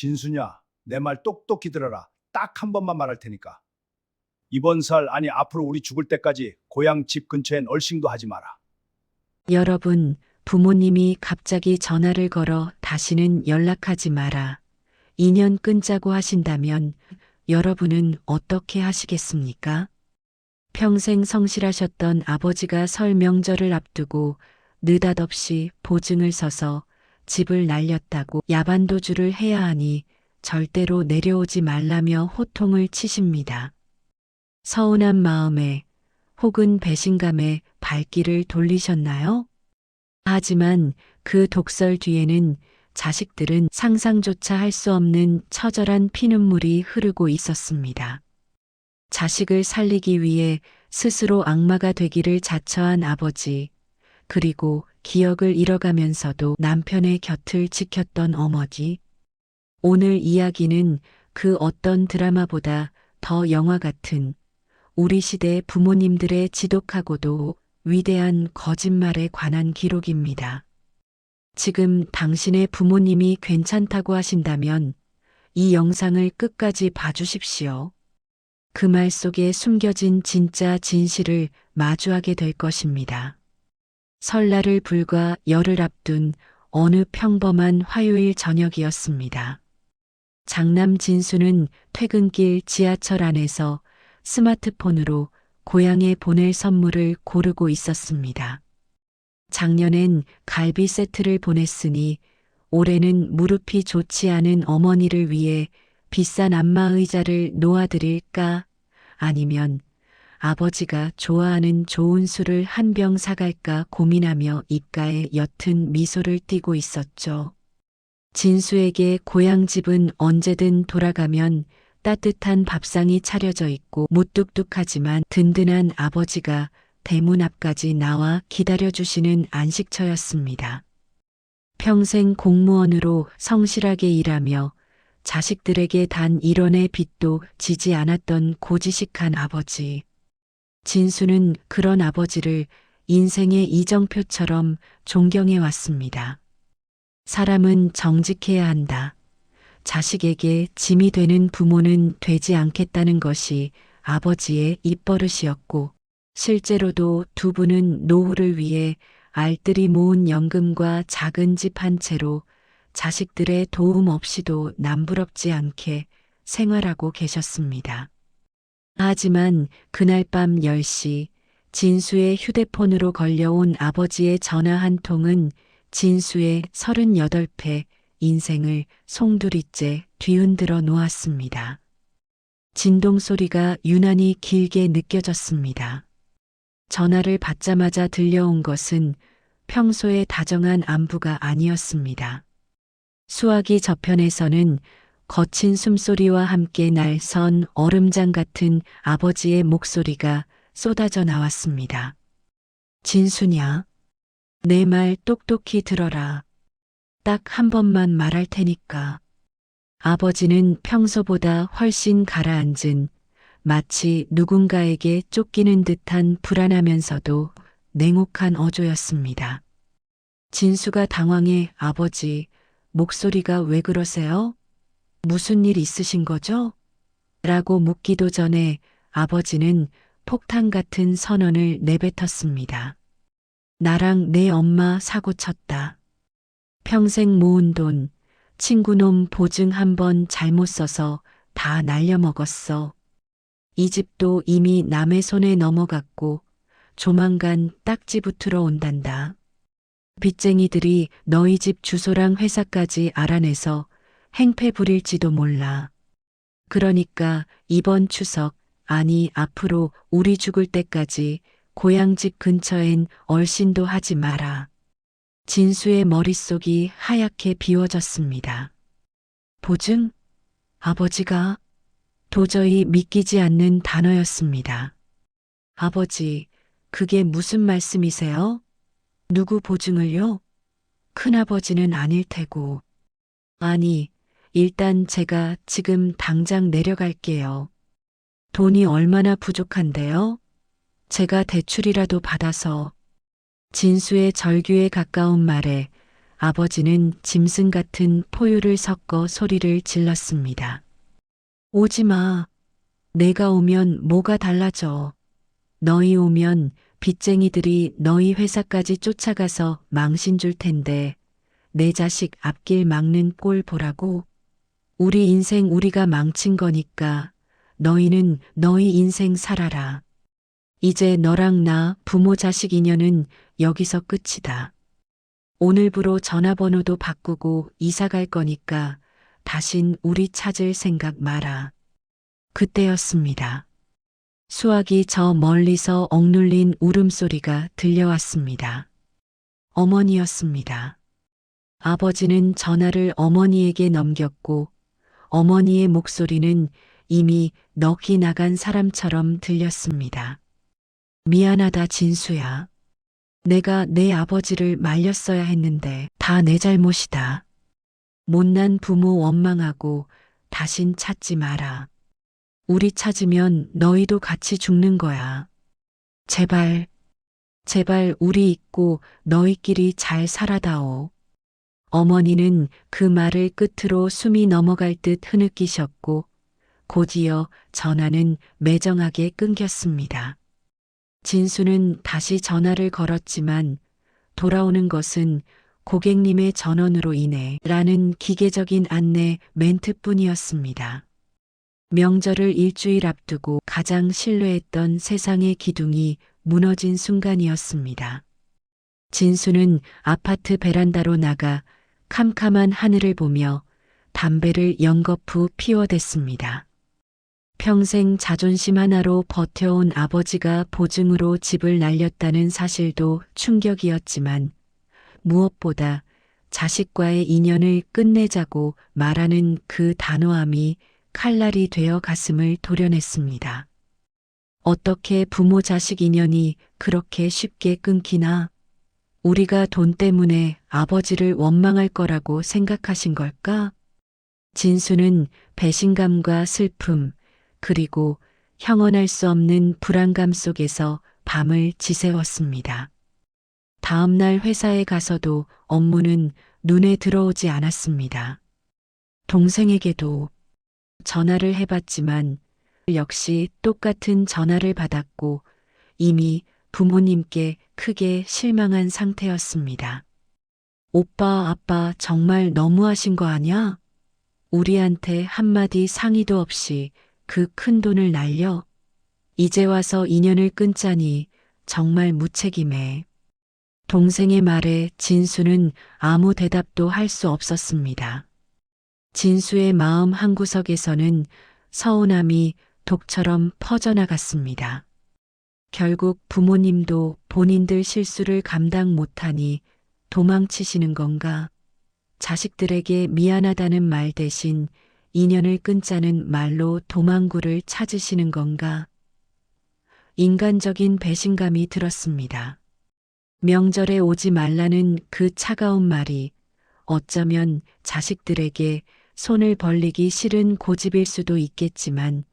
진수냐, 내 말 똑똑히 들어라. 딱 한 번만 말할 테니까. 이번 설, 아니 앞으로 우리 죽을 때까지 고향 집 근처엔 얼씬도 하지 마라. 여러분, 부모님이 갑자기 전화를 걸어 다시는 연락하지 마라. 인연 끊자고 하신다면 여러분은 어떻게 하시겠습니까? 평생 성실하셨던 아버지가 설 명절을 앞두고 느닷없이 보증을 서서 집을 날렸다고 야반도주를 해야 하니 절대로 내려오지 말라며 호통을 치십니다. 서운한 마음에 혹은 배신감에 발길을 돌리셨나요? 하지만 그 독설 뒤에는 자식들은 상상조차 할 수 없는 처절한 피눈물이 흐르고 있었습니다. 자식을 살리기 위해 스스로 악마가 되기를 자처한 아버지, 그리고 기억을 잃어가면서도 남편의 곁을 지켰던 어머니. 오늘 이야기는 그 어떤 드라마보다 더 영화 같은 우리 시대 부모님들의 지독하고도 위대한 거짓말에 관한 기록입니다. 지금 당신의 부모님이 괜찮다고 하신다면 이 영상을 끝까지 봐주십시오. 그 말 속에 숨겨진 진짜 진실을 마주하게 될 것입니다. 설날을 불과 열흘 앞둔 어느 평범한 화요일 저녁이었습니다. 장남 진수는 퇴근길 지하철 안에서 스마트폰으로 고향에 보낼 선물을 고르고 있었습니다. 작년엔 갈비 세트를 보냈으니 올해는 무릎이 좋지 않은 어머니를 위해 비싼 안마의자를 놓아드릴까? 아니면 아버지가 좋아하는 좋은 술을 한 병 사갈까 고민하며 입가에 옅은 미소를 띠고 있었죠. 진수에게 고향집은 언제든 돌아가면 따뜻한 밥상이 차려져 있고 무뚝뚝하지만 든든한 아버지가 대문 앞까지 나와 기다려주시는 안식처였습니다. 평생 공무원으로 성실하게 일하며 자식들에게 단 1원의 빚도 지지 않았던 고지식한 아버지. 진수는 그런 아버지를 인생의 이정표처럼 존경해 왔습니다. 사람은 정직해야 한다. 자식에게 짐이 되는 부모는 되지 않겠다는 것이 아버지의 입버릇이었고, 실제로도 두 분은 노후를 위해 알뜰히 모은 연금과 작은 집 한 채로 자식들의 도움 없이도 남부럽지 않게 생활하고 계셨습니다. 하지만 그날 밤 10시 진수의 휴대폰으로 걸려온 아버지의 전화 한 통은 진수의 38회 인생을 송두리째 뒤흔들어 놓았습니다. 진동 소리가 유난히 길게 느껴졌습니다. 전화를 받자마자 들려온 것은 평소에 다정한 안부가 아니었습니다. 수화기 저편에서는 거친 숨소리와 함께 날선 얼음장 같은 아버지의 목소리가 쏟아져 나왔습니다. 진수냐? 내 말 똑똑히 들어라. 딱 한 번만 말할 테니까. 아버지는 평소보다 훨씬 가라앉은 마치 누군가에게 쫓기는 듯한 불안하면서도 냉혹한 어조였습니다. 진수가 당황해 아버지, 목소리가 왜 그러세요? 무슨 일 있으신 거죠? 라고 묻기도 전에 아버지는 폭탄 같은 선언을 내뱉었습니다. 나랑 내 엄마 사고 쳤다. 평생 모은 돈, 친구놈 보증 한 번 잘못 써서 다 날려먹었어. 이 집도 이미 남의 손에 넘어갔고 조만간 딱지 붙으러 온단다. 빚쟁이들이 너희 집 주소랑 회사까지 알아내서 행패 부릴지도 몰라. 그러니까 이번 추석, 아니 앞으로 우리 죽을 때까지 고향집 근처엔 얼씬도 하지 마라. 진수의 머릿속이 하얗게 비워졌습니다. 보증? 아버지가? 도저히 믿기지 않는 단어였습니다. 아버지, 그게 무슨 말씀이세요? 누구 보증을요? 큰아버지는 아닐 테고. 아니, 일단 제가 지금 당장 내려갈게요. 돈이 얼마나 부족한데요? 제가 대출이라도 받아서. 진수의 절규에 가까운 말에 아버지는 짐승 같은 포유를 섞어 소리를 질렀습니다. 오지 마. 내가 오면 뭐가 달라져. 너희 오면 빚쟁이들이 너희 회사까지 쫓아가서 망신 줄 텐데 내 자식 앞길 막는 꼴 보라고. 우리 인생 우리가 망친 거니까 너희는 너희 인생 살아라. 이제 너랑 나 부모 자식 인연은 여기서 끝이다. 오늘부로 전화번호도 바꾸고 이사 갈 거니까 다신 우리 찾을 생각 마라. 그때였습니다. 수학이 저 멀리서 억눌린 울음소리가 들려왔습니다. 어머니였습니다. 아버지는 전화를 어머니에게 넘겼고 어머니의 목소리는 이미 넋이 나간 사람처럼 들렸습니다. 미안하다 진수야. 내가 내 아버지를 말렸어야 했는데 다 내 잘못이다. 못난 부모 원망하고 다신 찾지 마라. 우리 찾으면 너희도 같이 죽는 거야. 제발, 제발 우리 잊고 너희끼리 잘 살아다오. 어머니는 그 말을 끝으로 숨이 넘어갈 듯 흐느끼셨고 곧이어 전화는 매정하게 끊겼습니다. 진수는 다시 전화를 걸었지만 돌아오는 것은 고객님의 전원으로 인해 라는 기계적인 안내 멘트뿐이었습니다. 명절을 일주일 앞두고 가장 신뢰했던 세상의 기둥이 무너진 순간이었습니다. 진수는 아파트 베란다로 나가 캄캄한 하늘을 보며 담배를 연거푸 피워댔습니다. 평생 자존심 하나로 버텨온 아버지가 보증으로 집을 날렸다는 사실도 충격이었지만 무엇보다 자식과의 인연을 끝내자고 말하는 그 단호함이 칼날이 되어 가슴을 도려냈습니다. 어떻게 부모 자식 인연이 그렇게 쉽게 끊기나? 우리가 돈 때문에 아버지를 원망할 거라고 생각하신 걸까? 진수는 배신감과 슬픔, 그리고 형언할 수 없는 불안감 속에서 밤을 지새웠습니다. 다음 날 회사에 가서도 업무는 눈에 들어오지 않았습니다. 동생에게도 전화를 해봤지만 역시 똑같은 전화를 받았고 이미 부모님께 크게 실망한 상태였습니다. 오빠, 아빠 정말 너무하신 거 아냐? 우리한테 한마디 상의도 없이 그 큰 돈을 날려? 이제 와서 인연을 끊자니 정말 무책임해. 동생의 말에 진수는 아무 대답도 할 수 없었습니다. 진수의 마음 한구석에서는 서운함이 독처럼 퍼져나갔습니다. 결국 부모님도 본인들 실수를 감당 못하니 도망치시는 건가? 자식들에게 미안하다는 말 대신 인연을 끊자는 말로 도망구를 찾으시는 건가? 인간적인 배신감이 들었습니다. 명절에 오지 말라는 그 차가운 말이 어쩌면 자식들에게 손을 벌리기 싫은 고집일 수도 있겠지만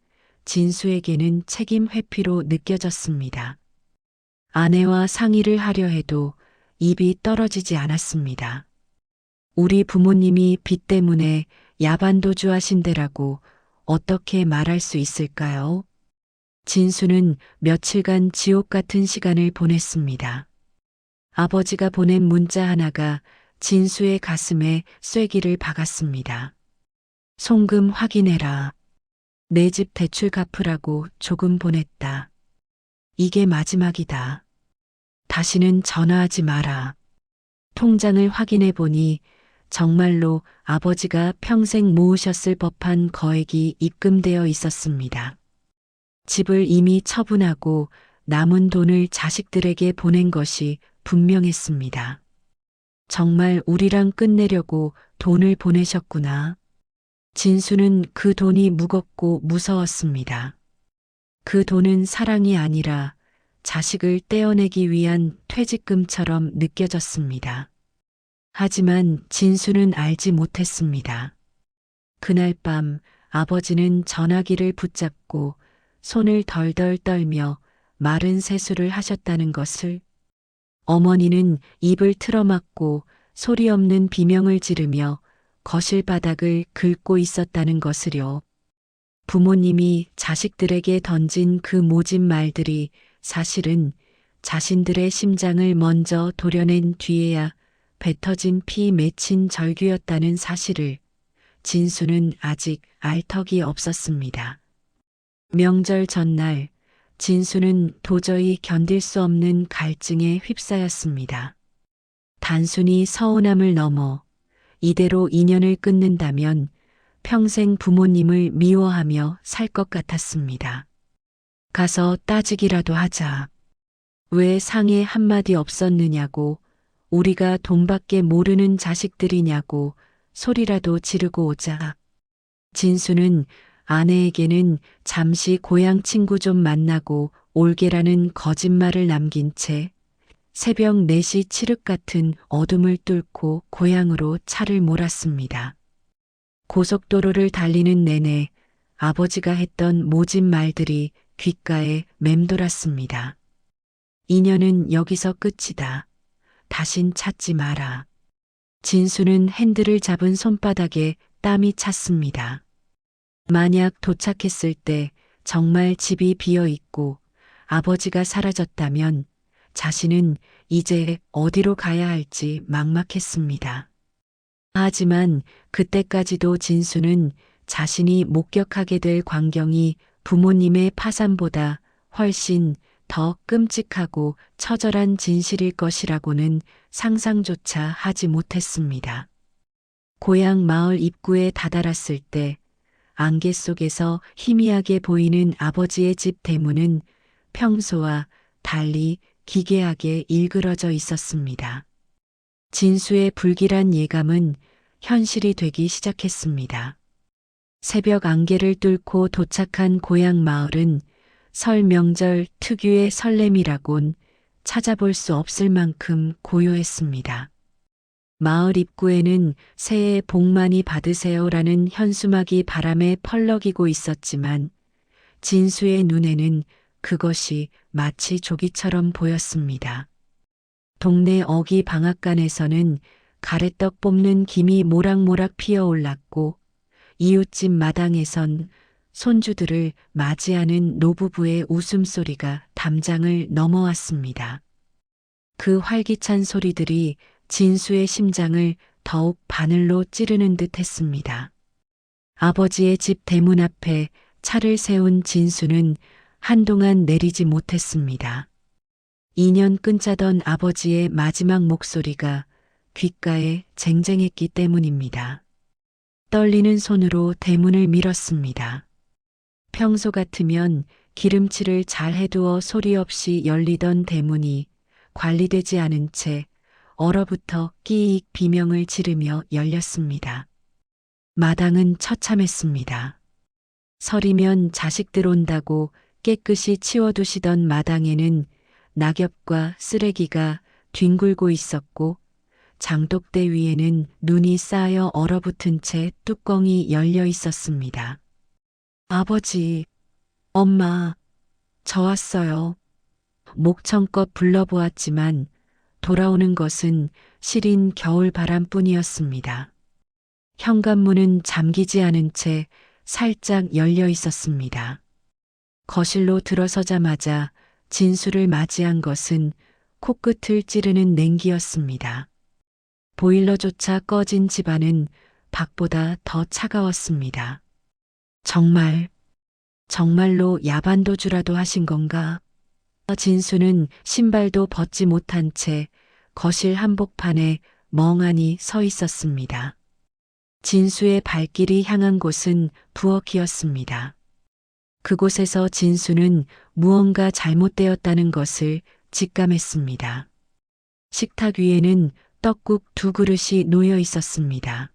진수에게는 책임 회피로 느껴졌습니다. 아내와 상의를 하려 해도 입이 떨어지지 않았습니다. 우리 부모님이 빚 때문에 야반도주 하신대라고 어떻게 말할 수 있을까요? 진수는 며칠간 지옥 같은 시간을 보냈습니다. 아버지가 보낸 문자 하나가 진수의 가슴에 쐐기를 박았습니다. 송금 확인해라. 내 집 대출 갚으라고 조금 보냈다. 이게 마지막이다. 다시는 전화하지 마라. 통장을 확인해 보니 정말로 아버지가 평생 모으셨을 법한 거액이 입금되어 있었습니다. 집을 이미 처분하고 남은 돈을 자식들에게 보낸 것이 분명했습니다. 정말 우리랑 끝내려고 돈을 보내셨구나. 진수는 그 돈이 무겁고 무서웠습니다. 그 돈은 사랑이 아니라 자식을 떼어내기 위한 퇴직금처럼 느껴졌습니다. 하지만 진수는 알지 못했습니다. 그날 밤 아버지는 전화기를 붙잡고 손을 덜덜 떨며 마른 세수를 하셨다는 것을. 어머니는 입을 틀어막고 소리 없는 비명을 지르며 거실 바닥을 긁고 있었다는 것을요. 부모님이 자식들에게 던진 그 모진 말들이 사실은 자신들의 심장을 먼저 도려낸 뒤에야 뱉어진 피 맺힌 절규였다는 사실을 진수는 아직 알 턱이 없었습니다. 명절 전날 진수는 도저히 견딜 수 없는 갈증에 휩싸였습니다. 단순히 서운함을 넘어 이대로 인연을 끊는다면 평생 부모님을 미워하며 살 것 같았습니다. 가서 따지기라도 하자. 왜 상에 한마디 없었느냐고, 우리가 돈밖에 모르는 자식들이냐고 소리라도 지르고 오자. 진수는 아내에게는 잠시 고향 친구 좀 만나고 올게라는 거짓말을 남긴 채 새벽 4시 칠흑 같은 어둠을 뚫고 고향으로 차를 몰았습니다. 고속도로를 달리는 내내 아버지가 했던 모진 말들이 귓가에 맴돌았습니다. 인연은 여기서 끝이다. 다신 찾지 마라. 진수는 핸들을 잡은 손바닥에 땀이 찼습니다. 만약 도착했을 때 정말 집이 비어 있고 아버지가 사라졌다면 자신은 이제 어디로 가야 할지 막막했습니다. 하지만 그때까지도 진수는 자신이 목격하게 될 광경이 부모님의 파산보다 훨씬 더 끔찍하고 처절한 진실일 것이라고는 상상조차 하지 못했습니다. 고향 마을 입구에 다다랐을 때 안개 속에서 희미하게 보이는 아버지의 집 대문은 평소와 달리 기괴하게 일그러져 있었습니다. 진수의 불길한 예감은 현실이 되기 시작했습니다. 새벽 안개를 뚫고 도착한 고향 마을은 설 명절 특유의 설렘이라곤 찾아볼 수 없을 만큼 고요했습니다. 마을 입구에는 새해 복 많이 받으세요라는 현수막이 바람에 펄럭이고 있었지만 진수의 눈에는 그것이 마치 조기처럼 보였습니다. 동네 어기 방앗간에서는 가래떡 뽑는 김이 모락모락 피어올랐고 이웃집 마당에선 손주들을 맞이하는 노부부의 웃음소리가 담장을 넘어왔습니다. 그 활기찬 소리들이 진수의 심장을 더욱 바늘로 찌르는 듯 했습니다. 아버지의 집 대문 앞에 차를 세운 진수는 한동안 내리지 못했습니다. 2년 끈짜던 아버지의 마지막 목소리가 귓가에 쟁쟁했기 때문입니다. 떨리는 손으로 대문을 밀었습니다. 평소 같으면 기름칠을 잘 해두어 소리 없이 열리던 대문이 관리되지 않은 채 얼어붙어 끼익 비명을 지르며 열렸습니다. 마당은 처참했습니다. 설이면 자식들 온다고 깨끗이 치워두시던 마당에는 낙엽과 쓰레기가 뒹굴고 있었고 장독대 위에는 눈이 쌓여 얼어붙은 채 뚜껑이 열려 있었습니다. 아버지, 엄마, 저 왔어요. 목청껏 불러보았지만 돌아오는 것은 시린 겨울 바람뿐이었습니다. 현관문은 잠기지 않은 채 살짝 열려 있었습니다. 거실로 들어서자마자 진수를 맞이한 것은 코끝을 찌르는 냉기였습니다. 보일러조차 꺼진 집안은 밖보다 더 차가웠습니다. 정말로 야반도주라도 하신 건가? 진수는 신발도 벗지 못한 채 거실 한복판에 멍하니 서 있었습니다. 진수의 발길이 향한 곳은 부엌이었습니다. 그곳에서 진수는 무언가 잘못되었다는 것을 직감했습니다. 식탁 위에는 떡국 2그릇이 놓여 있었습니다.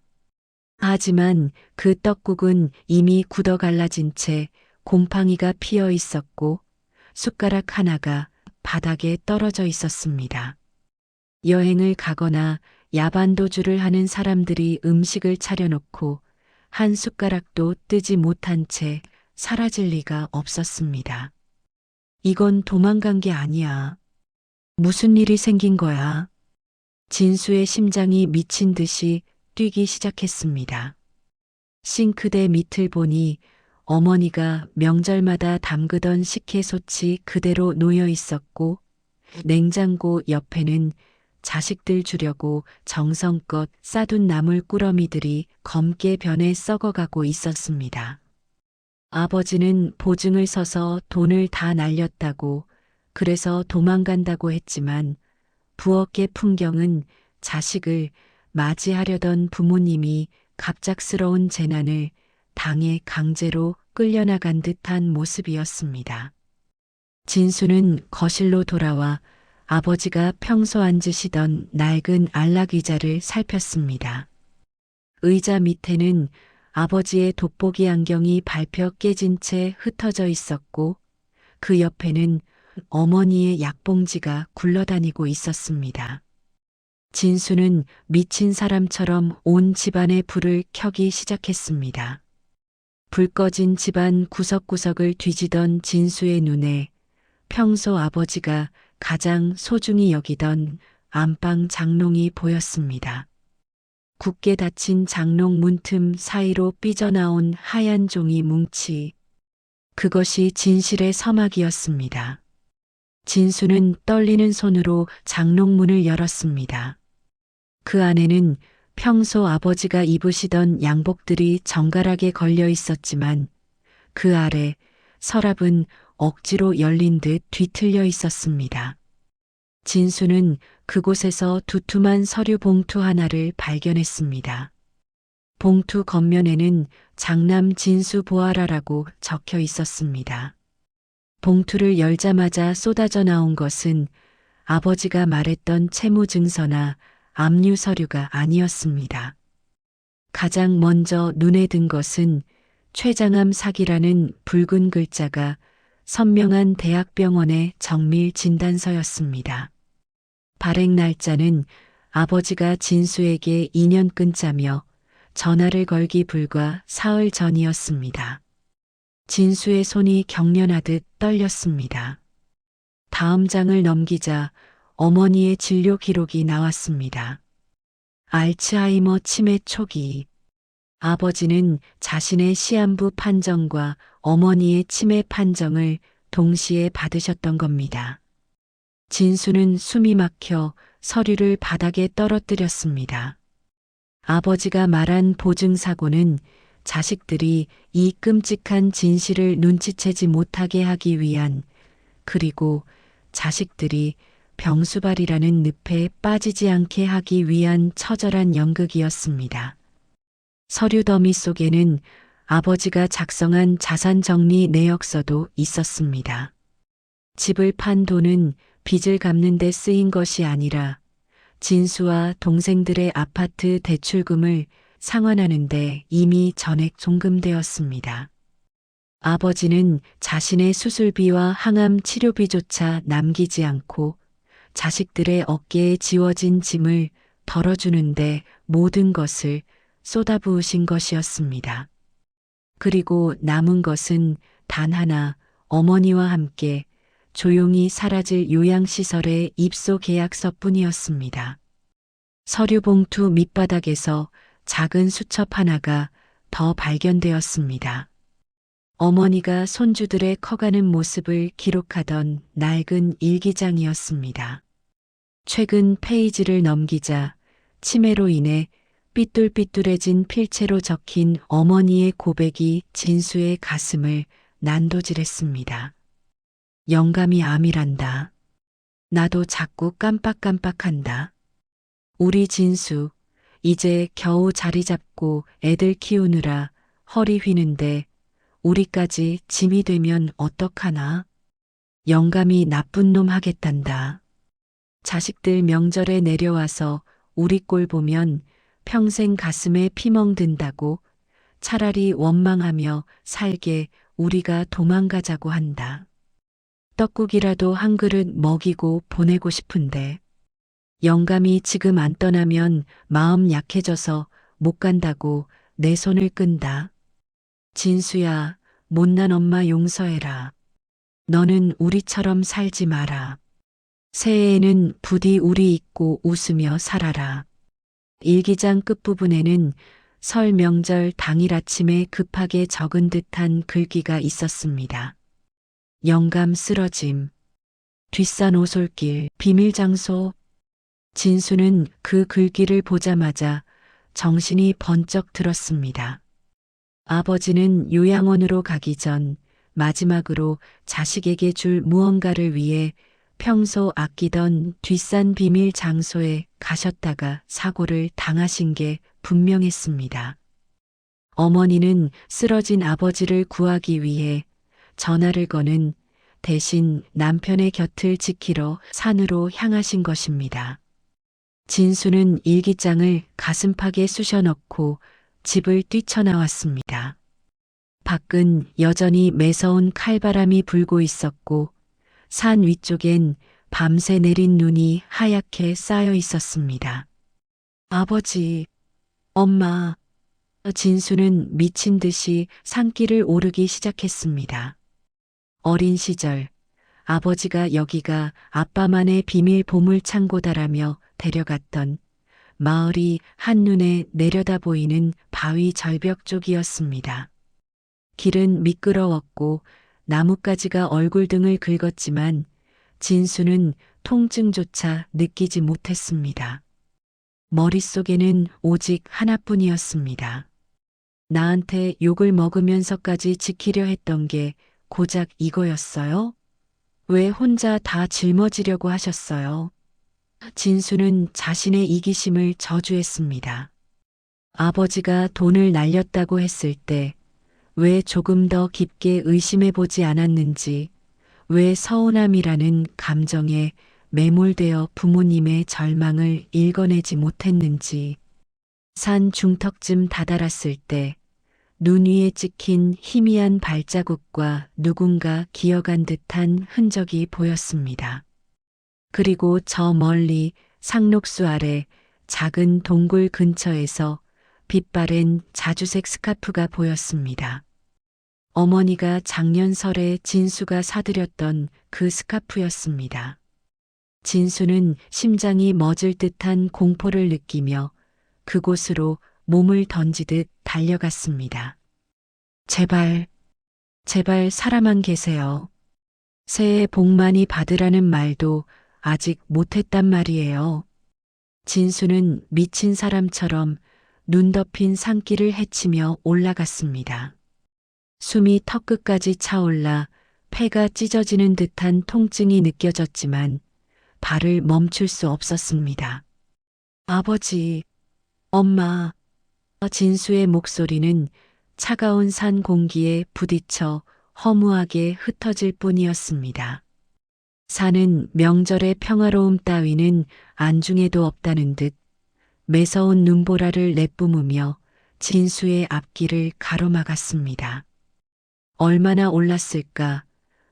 하지만 그 떡국은 이미 굳어 갈라진 채 곰팡이가 피어 있었고 숟가락 하나가 바닥에 떨어져 있었습니다. 여행을 가거나 야반도주를 하는 사람들이 음식을 차려놓고 한 숟가락도 뜨지 못한 채 사라질 리가 없었습니다. 이건 도망간 게 아니야. 무슨 일이 생긴 거야? 진수의 심장이 미친 듯이 뛰기 시작했습니다. 싱크대 밑을 보니 어머니가 명절마다 담그던 식혜솥이 그대로 놓여 있었고, 냉장고 옆에는 자식들 주려고 정성껏 싸둔 나물 꾸러미들이 검게 변해 썩어가고 있었습니다. 아버지는 보증을 서서 돈을 다 날렸다고, 그래서 도망간다고 했지만 부엌의 풍경은 자식을 맞이하려던 부모님이 갑작스러운 재난을 당해 강제로 끌려나간 듯한 모습이었습니다. 진수는 거실로 돌아와 아버지가 평소 앉으시던 낡은 안락 의자를 살폈습니다. 의자 밑에는 아버지의 돋보기 안경이 밟혀 깨진 채 흩어져 있었고, 그 옆에는 어머니의 약봉지가 굴러다니고 있었습니다. 진수는 미친 사람처럼 온 집안의 불을 켜기 시작했습니다. 불 꺼진 집안 구석구석을 뒤지던 진수의 눈에 평소 아버지가 가장 소중히 여기던 안방 장롱이 보였습니다. 굳게 닫힌 장롱 문틈 사이로 삐져나온 하얀 종이 뭉치. 그것이 진실의 서막이었습니다. 진수는 떨리는 손으로 장롱문을 열었습니다. 그 안에는 평소 아버지가 입으시던 양복들이 정갈하게 걸려 있었지만 그 아래 서랍은 억지로 열린 듯 뒤틀려 있었습니다. 진수는 그곳에서 두툼한 서류 봉투 하나를 발견했습니다. 봉투 겉면에는 장남 진수 보아라라고 적혀 있었습니다. 봉투를 열자마자 쏟아져 나온 것은 아버지가 말했던 채무증서나 압류 서류가 아니었습니다. 가장 먼저 눈에 든 것은 췌장암 사기라는 붉은 글자가 선명한 대학병원의 정밀 진단서였습니다. 발행 날짜는 아버지가 진수에게 2년 끊자며 전화를 걸기 불과 사흘 전이었습니다. 진수의 손이 경련하듯 떨렸습니다. 다음 장을 넘기자 어머니의 진료 기록이 나왔습니다. 알츠하이머 치매 초기. 아버지는 자신의 시한부 판정과 어머니의 치매 판정을 동시에 받으셨던 겁니다. 진수는 숨이 막혀 서류를 바닥에 떨어뜨렸습니다. 아버지가 말한 보증사고는 자식들이 이 끔찍한 진실을 눈치채지 못하게 하기 위한, 그리고 자식들이 병수발이라는 늪에 빠지지 않게 하기 위한 처절한 연극이었습니다. 서류 더미 속에는 아버지가 작성한 자산 정리 내역서도 있었습니다. 집을 판 돈은 빚을 갚는 데 쓰인 것이 아니라 진수와 동생들의 아파트 대출금을 상환하는데 이미 전액 종금되었습니다. 아버지는 자신의 수술비와 항암 치료비조차 남기지 않고 자식들의 어깨에 지워진 짐을 덜어주는데 모든 것을 쏟아부으신 것이었습니다. 그리고 남은 것은 단 하나, 어머니와 함께 조용히 사라질 요양시설의 입소 계약서뿐이었습니다. 서류 봉투 밑바닥에서 작은 수첩 하나가 더 발견되었습니다. 어머니가 손주들의 커가는 모습을 기록하던 낡은 일기장이었습니다. 최근 페이지를 넘기자 치매로 인해 삐뚤삐뚤해진 필체로 적힌 어머니의 고백이 진수의 가슴을 난도질했습니다. 영감이 암이란다. 나도 자꾸 깜빡깜빡한다. 우리 진수, 이제 겨우 자리 잡고 애들 키우느라 허리 휘는데 우리까지 짐이 되면 어떡하나? 영감이 나쁜 놈 하겠단다. 자식들 명절에 내려와서 우리 꼴 보면 평생 가슴에 피멍 든다고, 차라리 원망하며 살게 우리가 도망가자고 한다. 떡국이라도 한 그릇 먹이고 보내고 싶은데 영감이 지금 안 떠나면 마음 약해져서 못 간다고 내 손을 끈다. 진수야, 못난 엄마 용서해라. 너는 우리처럼 살지 마라. 새해에는 부디 우리 잊고 웃으며 살아라. 일기장 끝부분에는 설 명절 당일 아침에 급하게 적은 듯한 글귀가 있었습니다. 영감 쓰러짐, 뒷산 오솔길, 비밀 장소. 진수는 그 글귀를 보자마자 정신이 번쩍 들었습니다. 아버지는 요양원으로 가기 전 마지막으로 자식에게 줄 무언가를 위해 평소 아끼던 뒷산 비밀 장소에 가셨다가 사고를 당하신 게 분명했습니다. 어머니는 쓰러진 아버지를 구하기 위해 전화를 거는 대신 남편의 곁을 지키러 산으로 향하신 것입니다. 진수는 일기장을 가슴팍에 쑤셔넣고 집을 뛰쳐나왔습니다. 밖은 여전히 매서운 칼바람이 불고 있었고 산 위쪽엔 밤새 내린 눈이 하얗게 쌓여 있었습니다. 아버지, 엄마, 진수는 미친 듯이 산길을 오르기 시작했습니다. 어린 시절 아버지가 여기가 아빠만의 비밀 보물 창고다라며 데려갔던 마을이 한눈에 내려다 보이는 바위 절벽 쪽이었습니다. 길은 미끄러웠고 나뭇가지가 얼굴등을 긁었지만 진수는 통증조차 느끼지 못했습니다. 머릿속에는 오직 하나뿐이었습니다. 나한테 욕을 먹으면서까지 지키려 했던 게 고작 이거였어요? 왜 혼자 다 짊어지려고 하셨어요? 진수는 자신의 이기심을 저주했습니다. 아버지가 돈을 날렸다고 했을 때 왜 조금 더 깊게 의심해 보지 않았는지, 왜 서운함이라는 감정에 매몰되어 부모님의 절망을 읽어내지 못했는지, 산 중턱쯤 다다랐을 때 눈 위에 찍힌 희미한 발자국과 누군가 기어간 듯한 흔적이 보였습니다. 그리고 저 멀리 상록수 아래 작은 동굴 근처에서 빛바랜 자주색 스카프가 보였습니다. 어머니가 작년 설에 진수가 사드렸던 그 스카프였습니다. 진수는 심장이 멎을 듯한 공포를 느끼며 그곳으로 몸을 던지듯 달려갔습니다. 제발, 제발 살아만 계세요. 새해 복 많이 받으라는 말도 아직 못했단 말이에요. 진수는 미친 사람처럼 눈 덮인 산길을 헤치며 올라갔습니다. 숨이 턱끝까지 차올라 폐가 찢어지는 듯한 통증이 느껴졌지만 발을 멈출 수 없었습니다. 아버지, 엄마, 진수의 목소리는 차가운 산 공기에 부딪혀 허무하게 흩어질 뿐이었습니다. 산은 명절의 평화로움 따위는 안중에도 없다는 듯 매서운 눈보라를 내뿜으며 진수의 앞길을 가로막았습니다. 얼마나 올랐을까?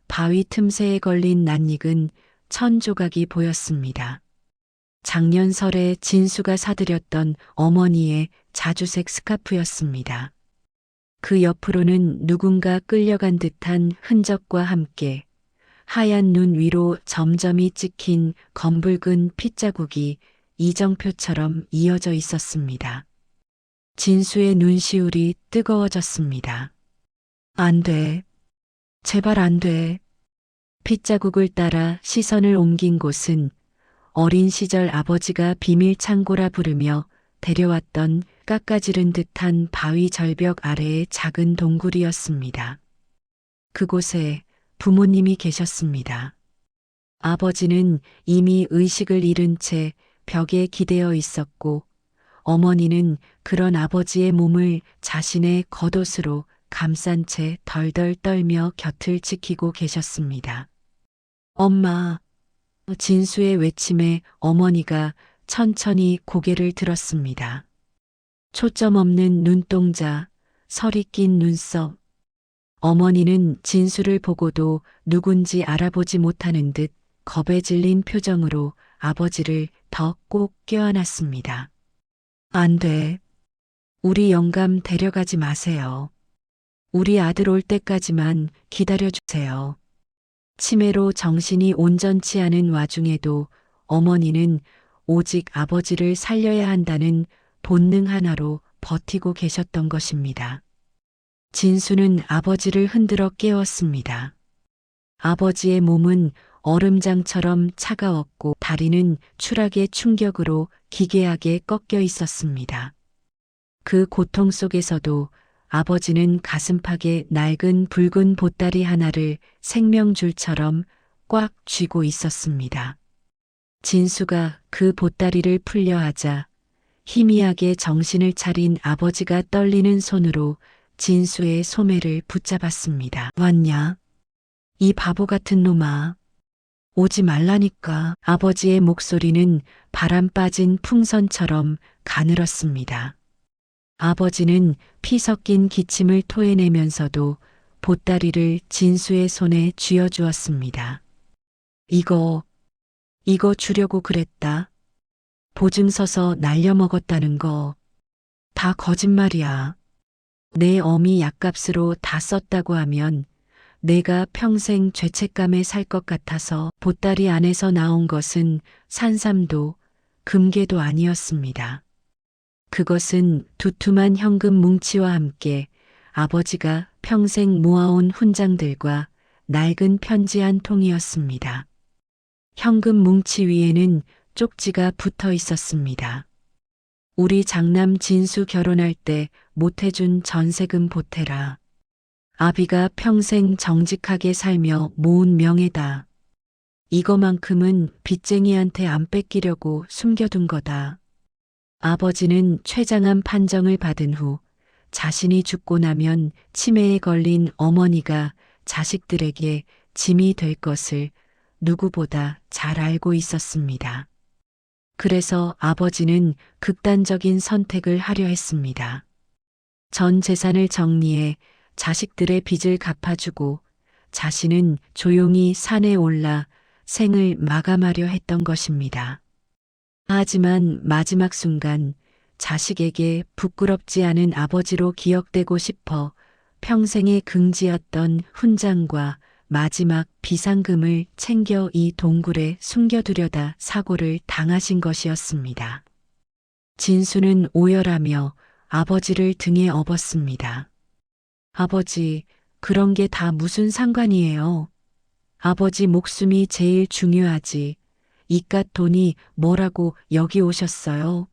바위 틈새에 걸린 낯익은 천 조각이 보였습니다. 작년 설에 진수가 사드렸던 어머니의 자주색 스카프였습니다. 그 옆으로는 누군가 끌려간 듯한 흔적과 함께 하얀 눈 위로 점점이 찍힌 검붉은 핏자국이 이정표처럼 이어져 있었습니다. 진수의 눈시울이 뜨거워졌습니다. 안 돼. 제발 안 돼. 핏자국을 따라 시선을 옮긴 곳은 어린 시절 아버지가 비밀 창고라 부르며 데려왔던 깎아지른 듯한 바위 절벽 아래의 작은 동굴이었습니다. 그곳에 부모님이 계셨습니다. 아버지는 이미 의식을 잃은 채 벽에 기대어 있었고 어머니는 그런 아버지의 몸을 자신의 겉옷으로 감싼 채 덜덜 떨며 곁을 지키고 계셨습니다. 엄마, 진수의 외침에 어머니가 천천히 고개를 들었습니다. 초점 없는 눈동자, 설이 낀 눈썹. 어머니는 진수를 보고도 누군지 알아보지 못하는 듯 겁에 질린 표정으로 아버지를 더 꼭 껴안았습니다. 안 돼. 우리 영감 데려가지 마세요. 우리 아들 올 때까지만 기다려주세요. 치매로 정신이 온전치 않은 와중에도 어머니는 오직 아버지를 살려야 한다는 본능 하나로 버티고 계셨던 것입니다. 진수는 아버지를 흔들어 깨웠습니다. 아버지의 몸은 얼음장처럼 차가웠고 다리는 추락의 충격으로 기괴하게 꺾여 있었습니다. 그 고통 속에서도 아버지는 가슴팍에 낡은 붉은 보따리 하나를 생명줄처럼 꽉 쥐고 있었습니다. 진수가 그 보따리를 풀려 하자 희미하게 정신을 차린 아버지가 떨리는 손으로 진수의 소매를 붙잡았습니다. 왔냐? 이 바보 같은 놈아. 오지 말라니까. 아버지의 목소리는 바람 빠진 풍선처럼 가늘었습니다. 아버지는 피 섞인 기침을 토해내면서도 보따리를 진수의 손에 쥐어주었습니다. 이거 주려고 그랬다. 보증 서서 날려먹었다는 거 다 거짓말이야. 내 어미 약값으로 다 썼다고 하면 내가 평생 죄책감에 살 것 같아서. 보따리 안에서 나온 것은 산삼도 금괴도 아니었습니다. 그것은 두툼한 현금 뭉치와 함께 아버지가 평생 모아온 훈장들과 낡은 편지 한 통이었습니다. 현금 뭉치 위에는 쪽지가 붙어 있었습니다. 우리 장남 진수 결혼할 때 못해준 전세금 보태라. 아비가 평생 정직하게 살며 모은 명예다. 이거만큼은 빚쟁이한테 안 뺏기려고 숨겨둔 거다. 아버지는 최장암 판정을 받은 후 자신이 죽고 나면 치매에 걸린 어머니가 자식들에게 짐이 될 것을 누구보다 잘 알고 있었습니다. 그래서 아버지는 극단적인 선택을 하려 했습니다. 전 재산을 정리해 자식들의 빚을 갚아주고 자신은 조용히 산에 올라 생을 마감하려 했던 것입니다. 하지만 마지막 순간 자식에게 부끄럽지 않은 아버지로 기억되고 싶어 평생의 긍지였던 훈장과 마지막 비상금을 챙겨 이 동굴에 숨겨두려다 사고를 당하신 것이었습니다. 진수는 오열하며 아버지를 등에 업었습니다. 아버지, 그런 게 다 무슨 상관이에요? 아버지 목숨이 제일 중요하지. 이깟 돈이 뭐라고 여기 오셨어요?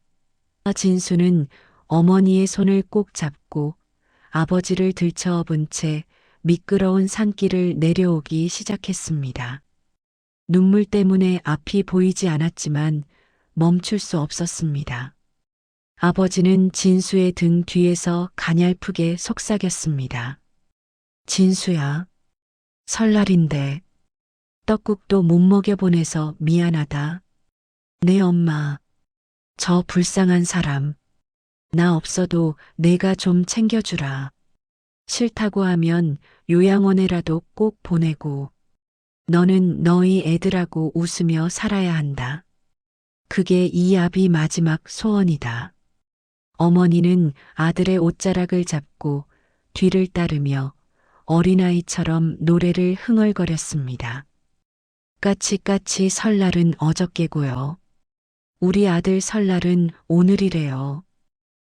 진수는 어머니의 손을 꼭 잡고 아버지를 들쳐업은 채 미끄러운 산길을 내려오기 시작했습니다. 눈물 때문에 앞이 보이지 않았지만 멈출 수 없었습니다. 아버지는 진수의 등 뒤에서 가냘프게 속삭였습니다. 진수야, 설날인데 떡국도 못 먹여보내서 미안하다. 내 엄마, 저 불쌍한 사람, 나 없어도 내가 좀 챙겨주라. 싫다고 하면 요양원에라도 꼭 보내고 너는 너희 애들하고 웃으며 살아야 한다. 그게 이 아비 마지막 소원이다. 어머니는 아들의 옷자락을 잡고 뒤를 따르며 어린아이처럼 노래를 흥얼거렸습니다. 까치까치 설날은 어저께고요. 우리 아들 설날은 오늘이래요.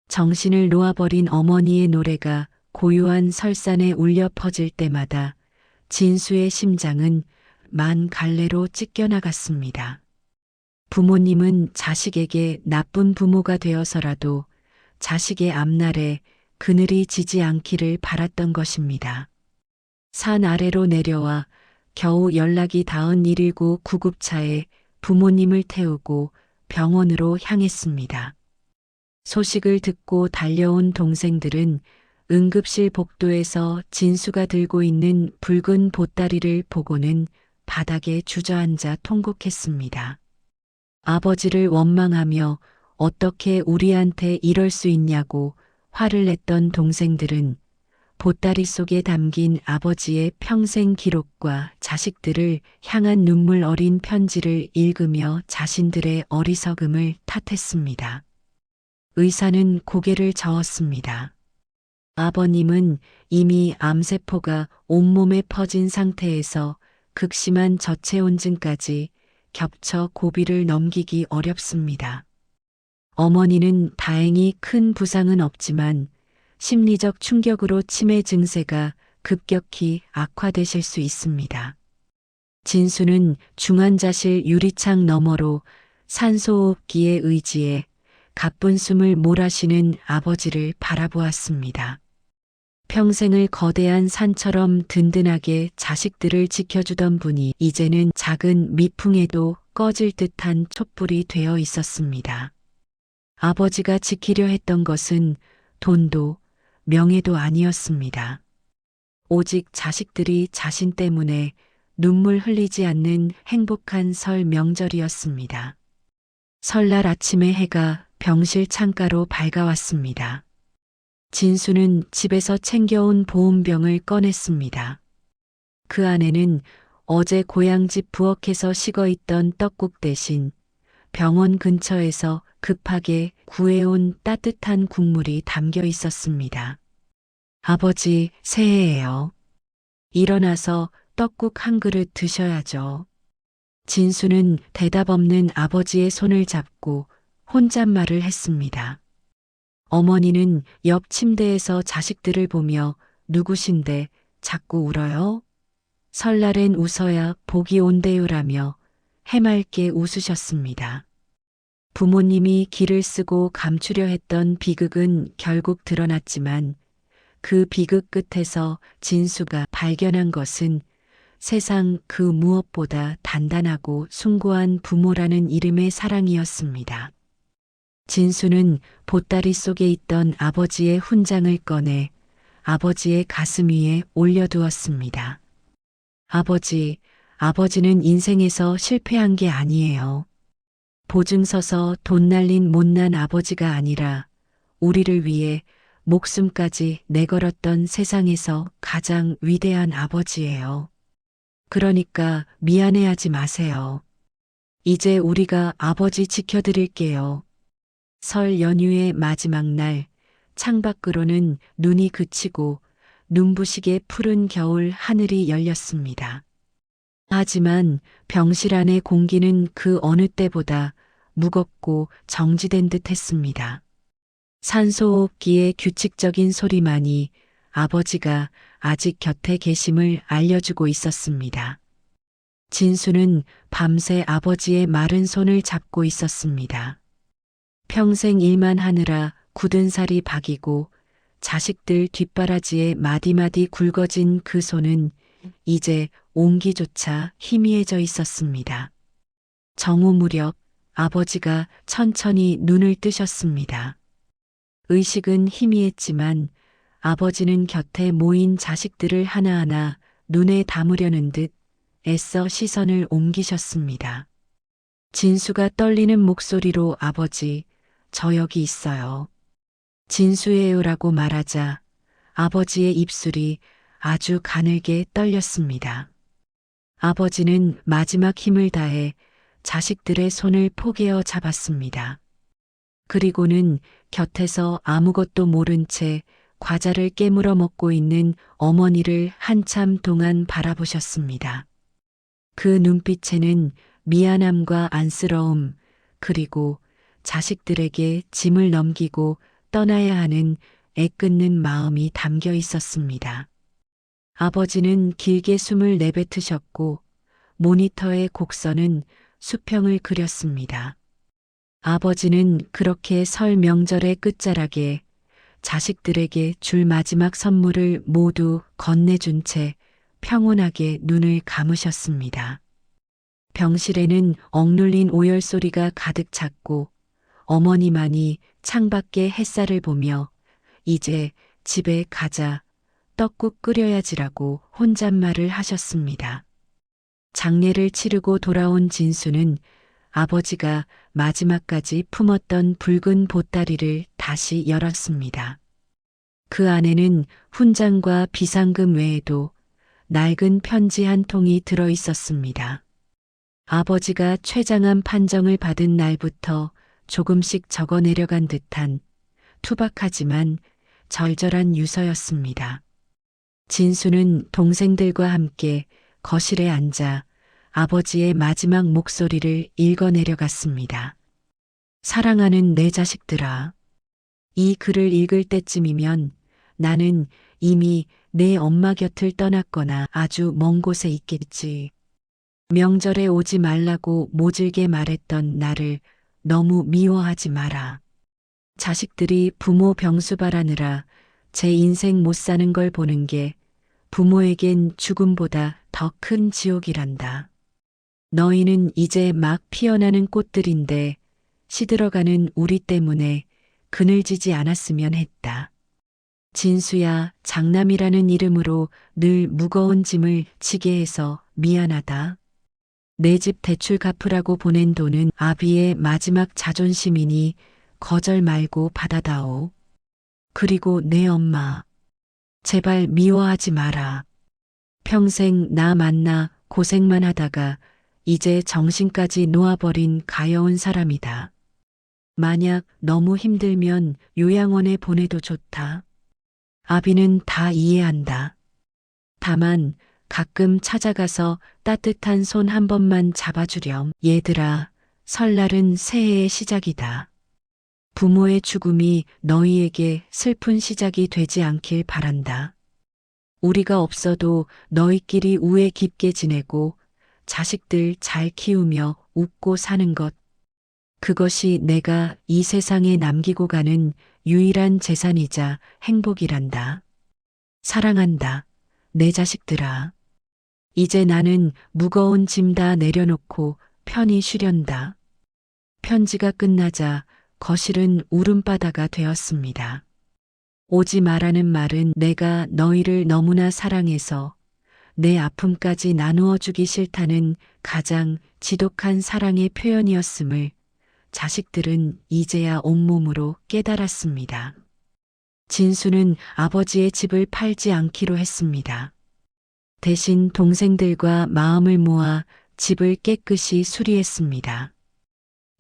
정신을 놓아버린 어머니의 노래가 고요한 설산에 울려 퍼질 때마다 진수의 심장은 만 갈래로 찢겨나갔습니다. 부모님은 자식에게 나쁜 부모가 되어서라도 자식의 앞날에 그늘이 지지 않기를 바랐던 것입니다. 산 아래로 내려와 겨우 연락이 닿은 119 구급차에 부모님을 태우고 병원으로 향했습니다. 소식을 듣고 달려온 동생들은 응급실 복도에서 진수가 들고 있는 붉은 보따리를 보고는 바닥에 주저앉아 통곡했습니다. 아버지를 원망하며 어떻게 우리한테 이럴 수 있냐고 화를 냈던 동생들은 보따리 속에 담긴 아버지의 평생 기록과 자식들을 향한 눈물 어린 편지를 읽으며 자신들의 어리석음을 탓했습니다. 의사는 고개를 저었습니다. 아버님은 이미 암세포가 온몸에 퍼진 상태에서 극심한 저체온증까지 겹쳐 고비를 넘기기 어렵습니다. 어머니는 다행히 큰 부상은 없지만 심리적 충격으로 치매 증세가 급격히 악화되실 수 있습니다. 진수는 중환자실 유리창 너머로 산소호흡기에 의지해 가쁜 숨을 몰아쉬는 아버지를 바라보았습니다. 평생을 거대한 산처럼 든든하게 자식들을 지켜주던 분이 이제는 작은 미풍에도 꺼질 듯한 촛불이 되어 있었습니다. 아버지가 지키려 했던 것은 돈도 명예도 아니었습니다. 오직 자식들이 자신 때문에 눈물 흘리지 않는 행복한 설 명절이었습니다. 설날 아침에 해가 병실 창가로 밝아왔습니다. 진수는 집에서 챙겨온 보온병을 꺼냈습니다. 그 안에는 어제 고향집 부엌에서 식어있던 떡국 대신 병원 근처에서 급하게 구해온 따뜻한 국물이 담겨 있었습니다. 아버지, 새해예요. 일어나서 떡국 한 그릇 드셔야죠. 진수는 대답 없는 아버지의 손을 잡고 혼잣말을 했습니다. 어머니는 옆 침대에서 자식들을 보며 누구신데 자꾸 울어요? 설날엔 웃어야 복이 온대요라며 해맑게 웃으셨습니다. 부모님이 기를 쓰고 감추려 했던 비극은 결국 드러났지만 그 비극 끝에서 진수가 발견한 것은 세상 그 무엇보다 단단하고 숭고한 부모라는 이름의 사랑이었습니다. 진수는 보따리 속에 있던 아버지의 훈장을 꺼내 아버지의 가슴 위에 올려두었습니다. 아버지는 인생에서 실패한 게 아니에요. 보증 서서 돈 날린 못난 아버지가 아니라 우리를 위해 목숨까지 내걸었던 세상에서 가장 위대한 아버지예요. 그러니까 미안해하지 마세요. 이제 우리가 아버지 지켜드릴게요. 설 연휴의 마지막 날, 창밖으로는 눈이 그치고 눈부시게 푸른 겨울 하늘이 열렸습니다. 하지만 병실 안의 공기는 그 어느 때보다 무겁고 정지된 듯 했습니다. 산소호흡기의 규칙적인 소리만이 아버지가 아직 곁에 계심을 알려주고 있었습니다. 진수는 밤새 아버지의 마른 손을 잡고 있었습니다. 평생 일만 하느라 굳은 살이 박이고 자식들 뒷바라지에 마디마디 굵어진 그 손은 이제 옹기조차 희미해져 있었습니다. 정오 무렵 아버지가 천천히 눈을 뜨셨습니다. 의식은 희미했지만 아버지는 곁에 모인 자식들을 하나하나 눈에 담으려는 듯 애써 시선을 옮기셨습니다. 진수가 떨리는 목소리로 아버지, 저 여기 있어요. 진수예요라고 말하자 아버지의 입술이 아주 가늘게 떨렸습니다. 아버지는 마지막 힘을 다해 자식들의 손을 포개어 잡았습니다. 그리고는 곁에서 아무것도 모른 채 과자를 깨물어 먹고 있는 어머니를 한참 동안 바라보셨습니다. 그 눈빛에는 미안함과 안쓰러움, 그리고 자식들에게 짐을 넘기고 떠나야 하는 애끓는 마음이 담겨 있었습니다. 아버지는 길게 숨을 내뱉으셨고 모니터의 곡선은 수평을 그렸습니다. 아버지는 그렇게 설 명절의 끝자락에 자식들에게 줄 마지막 선물을 모두 건네준 채 평온하게 눈을 감으셨습니다. 병실에는 억눌린 오열 소리가 가득 찼고 어머니만이 창밖의 햇살을 보며 이제 집에 가자, 떡국 끓여야지라고 혼잣말을 하셨습니다. 장례를 치르고 돌아온 진수는 아버지가 마지막까지 품었던 붉은 보따리를 다시 열었습니다. 그 안에는 훈장과 비상금 외에도 낡은 편지 한 통이 들어 있었습니다. 아버지가 최장암 판정을 받은 날부터 조금씩 적어 내려간 듯한 투박하지만 절절한 유서였습니다. 진수는 동생들과 함께 거실에 앉아 아버지의 마지막 목소리를 읽어내려갔습니다. 사랑하는 내 자식들아. 이 글을 읽을 때쯤이면 나는 이미 내 엄마 곁을 떠났거나 아주 먼 곳에 있겠지. 명절에 오지 말라고 모질게 말했던 나를 너무 미워하지 마라. 자식들이 부모 병수발하느라 제 인생 못 사는 걸 보는 게 부모에겐 죽음보다 더 큰 지옥이란다. 너희는 이제 막 피어나는 꽃들인데 시들어가는 우리 때문에 그늘지지 않았으면 했다. 진수야, 장남이라는 이름으로 늘 무거운 짐을 지게 해서 미안하다. 내 집 대출 갚으라고 보낸 돈은 아비의 마지막 자존심이니 거절 말고 받아다오. 그리고 내 엄마. 제발 미워하지 마라. 평생 나 만나 고생만 하다가 이제 정신까지 놓아버린 가여운 사람이다. 만약 너무 힘들면 요양원에 보내도 좋다. 아비는 다 이해한다. 다만 가끔 찾아가서 따뜻한 손 한 번만 잡아주렴. 얘들아, 설날은 새해의 시작이다. 부모의 죽음이 너희에게 슬픈 시작이 되지 않길 바란다. 우리가 없어도 너희끼리 우애 깊게 지내고 자식들 잘 키우며 웃고 사는 것. 그것이 내가 이 세상에 남기고 가는 유일한 재산이자 행복이란다. 사랑한다, 내 자식들아. 이제 나는 무거운 짐 다 내려놓고 편히 쉬련다. 편지가 끝나자 거실은 울음바다가 되었습니다. 오지 마라는 말은 내가 너희를 너무나 사랑해서 내 아픔까지 나누어 주기 싫다는 가장 지독한 사랑의 표현이었음을 자식들은 이제야 온몸으로 깨달았습니다. 진수는 아버지의 집을 팔지 않기로 했습니다. 대신 동생들과 마음을 모아 집을 깨끗이 수리했습니다.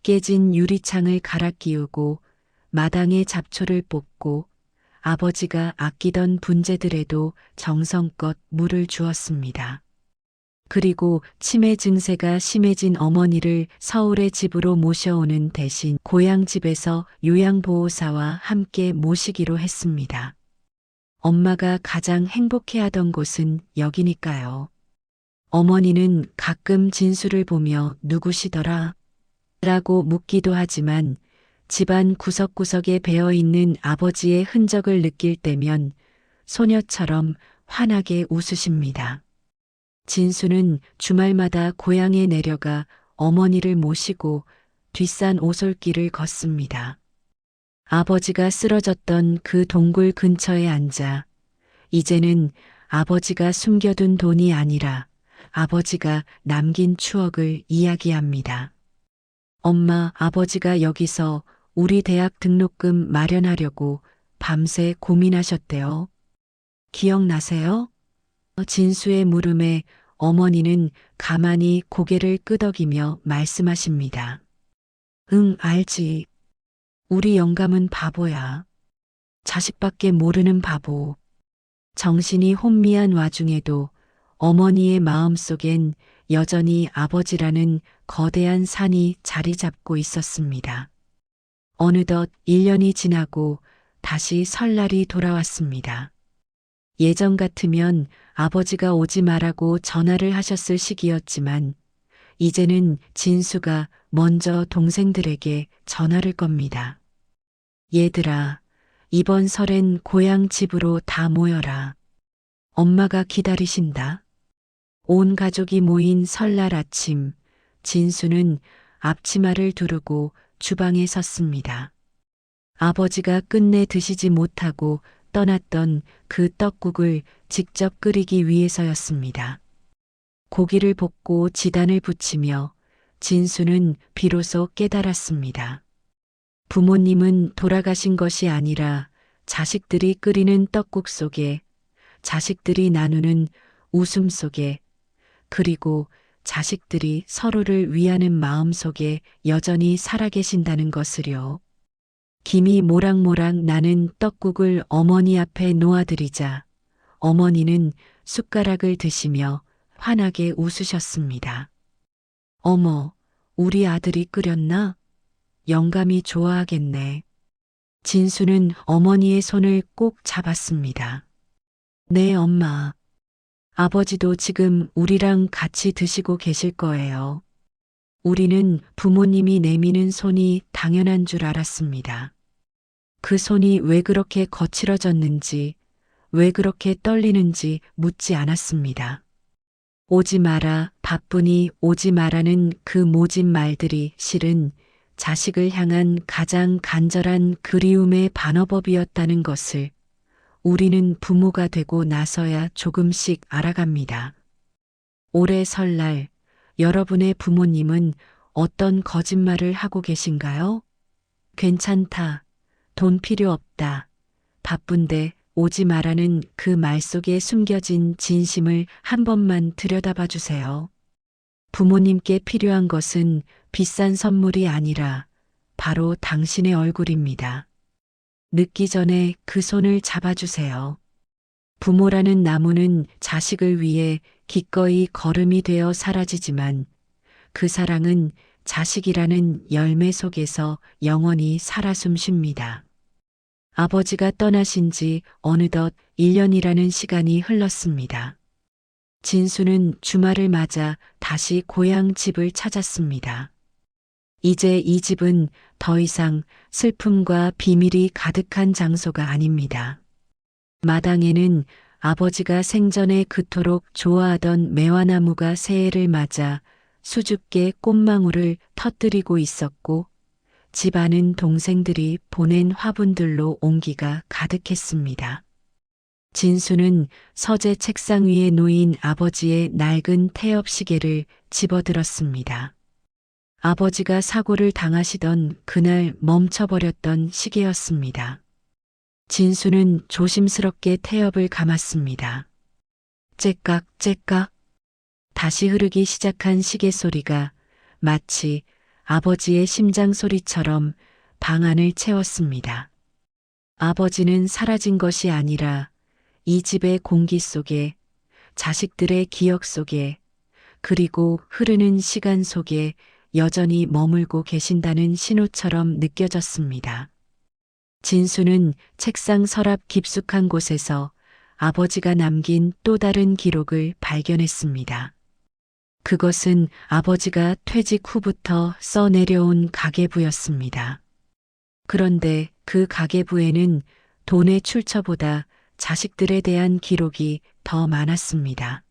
깨진 유리창을 갈아 끼우고 마당에 잡초를 뽑고 아버지가 아끼던 분재들에도 정성껏 물을 주었습니다. 그리고 치매 증세가 심해진 어머니를 서울의 집으로 모셔오는 대신 고향 집에서 요양보호사와 함께 모시기로 했습니다. 엄마가 가장 행복해하던 곳은 여기니까요. 어머니는 가끔 진수를 보며 누구시더라? 라고 묻기도 하지만 집안 구석구석에 배어있는 아버지의 흔적을 느낄 때면 소녀처럼 환하게 웃으십니다. 진수는 주말마다 고향에 내려가 어머니를 모시고 뒷산 오솔길을 걷습니다. 아버지가 쓰러졌던 그 동굴 근처에 앉아 이제는 아버지가 숨겨둔 돈이 아니라 아버지가 남긴 추억을 이야기합니다. 엄마, 아버지가 여기서 우리 대학 등록금 마련하려고 밤새 고민하셨대요. 기억나세요? 진수의 물음에 어머니는 가만히 고개를 끄덕이며 말씀하십니다. 응, 알지. 우리 영감은 바보야. 자식밖에 모르는 바보. 정신이 혼미한 와중에도 어머니의 마음속엔 여전히 아버지라는 거대한 산이 자리 잡고 있었습니다. 어느덧 1년이 지나고 다시 설날이 돌아왔습니다. 예전 같으면 아버지가 오지 말라고 전화를 하셨을 시기였지만 이제는 진수가 먼저 동생들에게 전화를 겁니다. 얘들아, 이번 설엔 고향 집으로 다 모여라. 엄마가 기다리신다. 온 가족이 모인 설날 아침, 진수는 앞치마를 두르고 주방에 섰습니다. 아버지가 끝내 드시지 못하고 떠났던 그 떡국을 직접 끓이기 위해서였습니다. 고기를 볶고 지단을 붙이며 진수는 비로소 깨달았습니다. 부모님은 돌아가신 것이 아니라 자식들이 끓이는 떡국 속에, 자식들이 나누는 웃음 속에, 그리고 자식들이 서로를 위하는 마음 속에 여전히 살아계신다는 것을요. 김이 모락모락 나는 떡국을 어머니 앞에 놓아드리자 어머니는 숟가락을 드시며 환하게 웃으셨습니다. 어머, 우리 아들이 끓였나? 영감이 좋아하겠네. 진수는 어머니의 손을 꼭 잡았습니다. 네, 엄마. 아버지도 지금 우리랑 같이 드시고 계실 거예요. 우리는 부모님이 내미는 손이 당연한 줄 알았습니다. 그 손이 왜 그렇게 거칠어졌는지, 왜 그렇게 떨리는지 묻지 않았습니다. 오지 마라, 바쁘니 오지 마라는 그 모진 말들이 실은 자식을 향한 가장 간절한 그리움의 반어법이었다는 것을 우리는 부모가 되고 나서야 조금씩 알아갑니다. 올해 설날, 여러분의 부모님은 어떤 거짓말을 하고 계신가요? 괜찮다. 돈 필요 없다. 바쁜데 오지 마라는 그 말 속에 숨겨진 진심을 한 번만 들여다봐 주세요. 부모님께 필요한 것은 비싼 선물이 아니라 바로 당신의 얼굴입니다. 늦기 전에 그 손을 잡아주세요. 부모라는 나무는 자식을 위해 기꺼이 거름이 되어 사라지지만 그 사랑은 자식이라는 열매 속에서 영원히 살아 숨쉽니다. 아버지가 떠나신 지 어느덧 1년이라는 시간이 흘렀습니다. 진수는 주말을 맞아 다시 고향 집을 찾았습니다. 이제 이 집은 더 이상 슬픔과 비밀이 가득한 장소가 아닙니다. 마당에는 아버지가 생전에 그토록 좋아하던 매화나무가 새해를 맞아 수줍게 꽃망울을 터뜨리고 있었고 집 안은 동생들이 보낸 화분들로 온기가 가득했습니다. 진수는 서재 책상 위에 놓인 아버지의 낡은 태엽 시계를 집어들었습니다. 아버지가 사고를 당하시던 그날 멈춰버렸던 시계였습니다. 진수는 조심스럽게 태엽을 감았습니다. 째깍 째깍 다시 흐르기 시작한 시계 소리가 마치 아버지의 심장 소리처럼 방 안을 채웠습니다. 아버지는 사라진 것이 아니라 이 집의 공기 속에, 자식들의 기억 속에, 그리고 흐르는 시간 속에 여전히 머물고 계신다는 신호처럼 느껴졌습니다. 진수는 책상 서랍 깊숙한 곳에서 아버지가 남긴 또 다른 기록을 발견했습니다. 그것은 아버지가 퇴직 후부터 써내려온 가계부였습니다. 그런데 그 가계부에는 돈의 출처보다 자식들에 대한 기록이 더 많았습니다.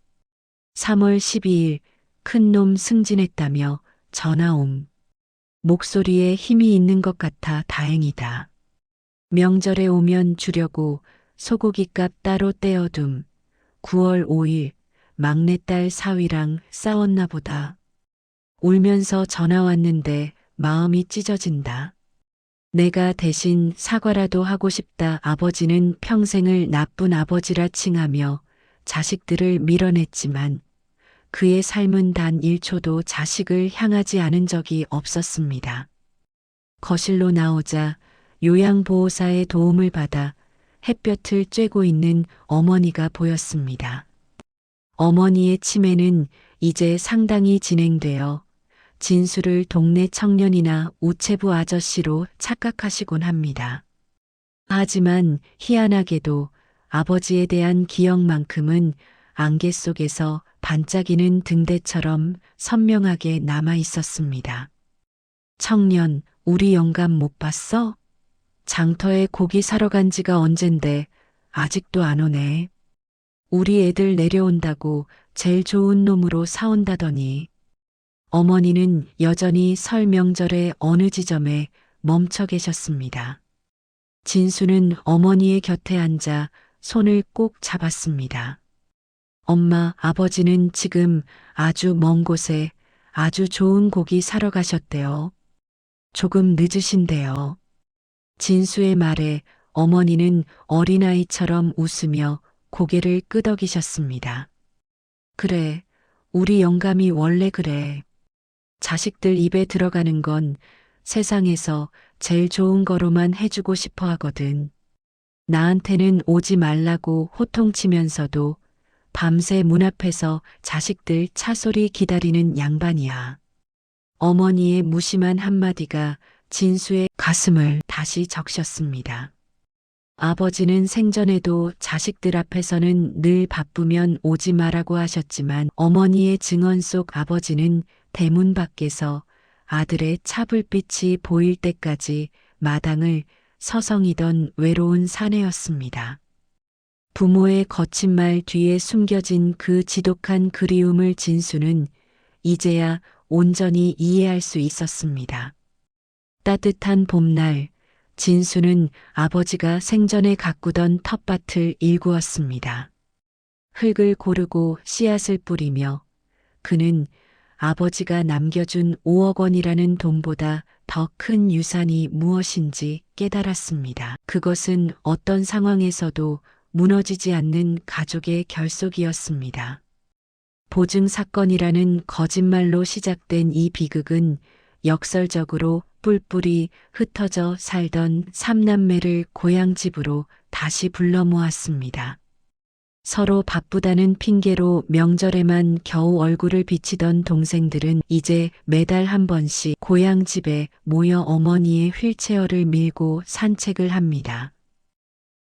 3월 12일 큰놈 승진했다며 전화옴. 목소리에 힘이 있는 것 같아 다행이다. 명절에 오면 주려고 소고기값 따로 떼어둠. 9월 5일 막내딸 사위랑 싸웠나 보다. 울면서 전화 왔는데 마음이 찢어진다. 내가 대신 사과라도 하고 싶다. 아버지는 평생을 나쁜 아버지라 칭하며 자식들을 밀어냈지만 그의 삶은 단 1초도 자식을 향하지 않은 적이 없었습니다. 거실로 나오자 요양보호사의 도움을 받아 햇볕을 쬐고 있는 어머니가 보였습니다. 어머니의 치매는 이제 상당히 진행되어 진수를 동네 청년이나 우체부 아저씨로 착각하시곤 합니다. 하지만 희한하게도 아버지에 대한 기억만큼은 안개 속에서 반짝이는 등대처럼 선명하게 남아 있었습니다. 청년, 우리 영감 못 봤어? 장터에 고기 사러 간 지가 언젠데 아직도 안 오네. 우리 애들 내려온다고 제일 좋은 놈으로 사온다더니. 어머니는 여전히 설 명절의 어느 지점에 멈춰 계셨습니다. 진수는 어머니의 곁에 앉아 손을 꼭 잡았습니다. 엄마, 아버지는 지금 아주 먼 곳에 아주 좋은 고기 사러 가셨대요. 조금 늦으신데요. 진수의 말에 어머니는 어린아이처럼 웃으며 고개를 끄덕이셨습니다. 그래, 우리 영감이 원래 그래. 자식들 입에 들어가는 건 세상에서 제일 좋은 거로만 해주고 싶어 하거든. 나한테는 오지 말라고 호통치면서도 밤새 문 앞에서 자식들 차 소리 기다리는 양반이야. 어머니의 무심한 한마디가 진수의 가슴을 다시 적셨습니다. 아버지는 생전에도 자식들 앞에서는 늘 바쁘면 오지 마라고 하셨지만 어머니의 증언 속 아버지는 대문 밖에서 아들의 차불빛이 보일 때까지 마당을 서성이던 외로운 사내였습니다. 부모의 거친 말 뒤에 숨겨진 그 지독한 그리움을 진수는 이제야 온전히 이해할 수 있었습니다. 따뜻한 봄날, 진수는 아버지가 생전에 가꾸던 텃밭을 일구었습니다. 흙을 고르고 씨앗을 뿌리며 그는 아버지가 남겨준 5억 원이라는 돈보다 더 큰 유산이 무엇인지 깨달았습니다. 그것은 어떤 상황에서도 무너지지 않는 가족의 결속이었습니다. 보증 사건이라는 거짓말로 시작된 이 비극은 역설적으로 뿔뿔이 흩어져 살던 삼남매를 고향집으로 다시 불러 모았습니다. 서로 바쁘다는 핑계로 명절에만 겨우 얼굴을 비치던 동생들은 이제 매달 한 번씩 고향집에 모여 어머니의 휠체어를 밀고 산책을 합니다.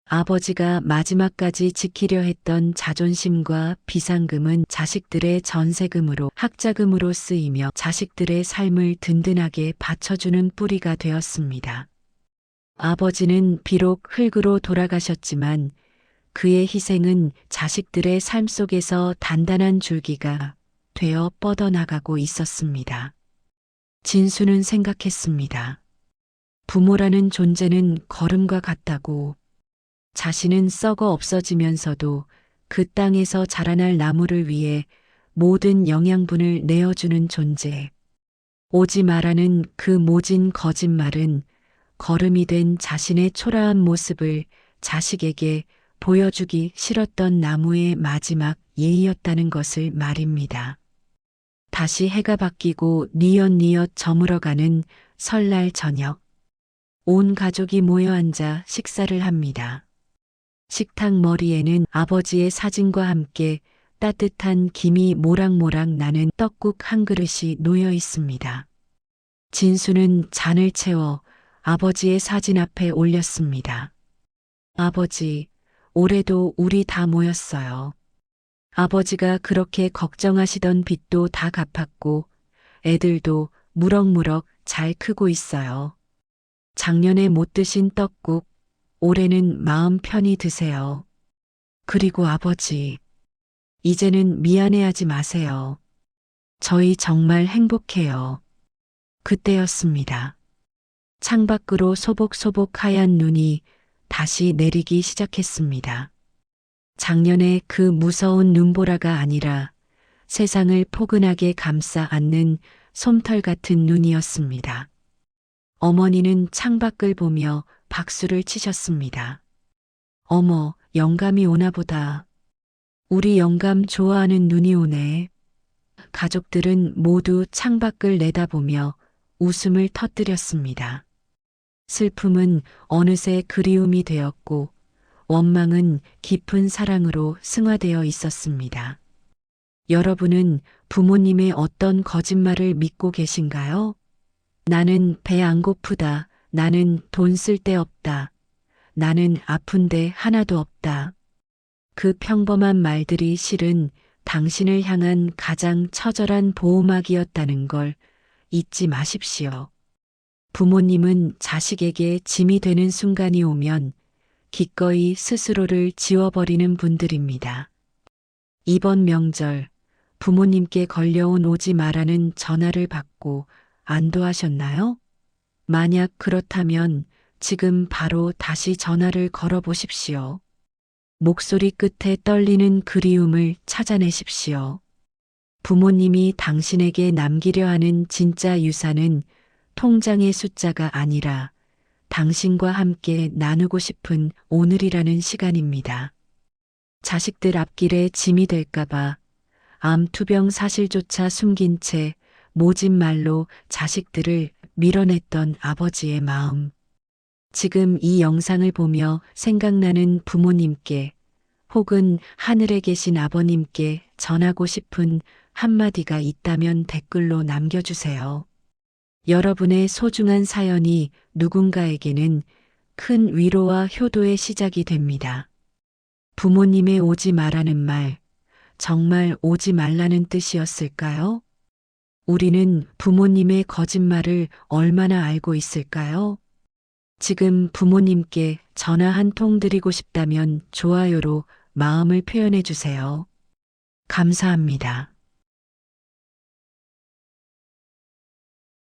아버지가 마지막까지 지키려 했던 자존심과 비상금은 자식들의 전세금으로 학자금으로 쓰이며 자식들의 삶을 든든하게 받쳐주는 뿌리가 되었습니다. 아버지는 비록 흙으로 돌아가셨지만 그의 희생은 자식들의 삶 속에서 단단한 줄기가 되어 뻗어나가고 있었습니다. 진수는 생각했습니다. 부모라는 존재는 걸음과 같다고. 자신은 썩어 없어지면서도 그 땅에서 자라날 나무를 위해 모든 영양분을 내어주는 존재. 오지 마라는 그 모진 거짓말은 거름이 된 자신의 초라한 모습을 자식에게 보여주기 싫었던 나무의 마지막 예의였다는 것을 말입니다. 다시 해가 바뀌고 뉘엿뉘엿 저물어가는 설날 저녁. 온 가족이 모여 앉아 식사를 합니다. 식탁 머리에는 아버지의 사진과 함께 따뜻한 김이 모락모락 나는 떡국 한 그릇이 놓여 있습니다. 진수는 잔을 채워 아버지의 사진 앞에 올렸습니다. 아버지, 올해도 우리 다 모였어요. 아버지가 그렇게 걱정하시던 빚도 다 갚았고 애들도 무럭무럭 잘 크고 있어요. 작년에 못 드신 떡국, 올해는 마음 편히 드세요. 그리고 아버지, 이제는 미안해하지 마세요. 저희 정말 행복해요. 그때였습니다. 창밖으로 소복소복 하얀 눈이 다시 내리기 시작했습니다. 작년에 그 무서운 눈보라가 아니라 세상을 포근하게 감싸 안는 솜털 같은 눈이었습니다. 어머니는 창밖을 보며 박수를 치셨습니다. 어머, 영감이 오나 보다. 우리 영감 좋아하는 눈이 오네. 가족들은 모두 창밖을 내다보며 웃음을 터뜨렸습니다. 슬픔은 어느새 그리움이 되었고 원망은 깊은 사랑으로 승화되어 있었습니다. 여러분은 부모님의 어떤 거짓말을 믿고 계신가요? 나는 배 안 고프다. 나는 돈 쓸 데 없다. 나는 아픈데 하나도 없다. 그 평범한 말들이 실은 당신을 향한 가장 처절한 보호막이었다는 걸 잊지 마십시오. 부모님은 자식에게 짐이 되는 순간이 오면 기꺼이 스스로를 지워버리는 분들입니다. 이번 명절 부모님께 걸려온 오지 마라는 전화를 받고 안도하셨나요? 만약 그렇다면 지금 바로 다시 전화를 걸어보십시오. 목소리 끝에 떨리는 그리움을 찾아내십시오. 부모님이 당신에게 남기려 하는 진짜 유산은 통장의 숫자가 아니라 당신과 함께 나누고 싶은 오늘이라는 시간입니다. 자식들 앞길에 짐이 될까봐 암투병 사실조차 숨긴 채 모진 말로 자식들을 밀어냈던 아버지의 마음. 지금 이 영상을 보며 생각나는 부모님께 혹은 하늘에 계신 아버님께 전하고 싶은 한마디가 있다면 댓글로 남겨주세요. 여러분의 소중한 사연이 누군가에게는 큰 위로와 효도의 시작이 됩니다. 부모님의 오지 말라는 말, 정말 오지 말라는 뜻이었을까요? 우리는 부모님의 거짓말을 얼마나 알고 있을까요? 지금 부모님께 전화 한 통 드리고 싶다면 좋아요로 마음을 표현해 주세요. 감사합니다.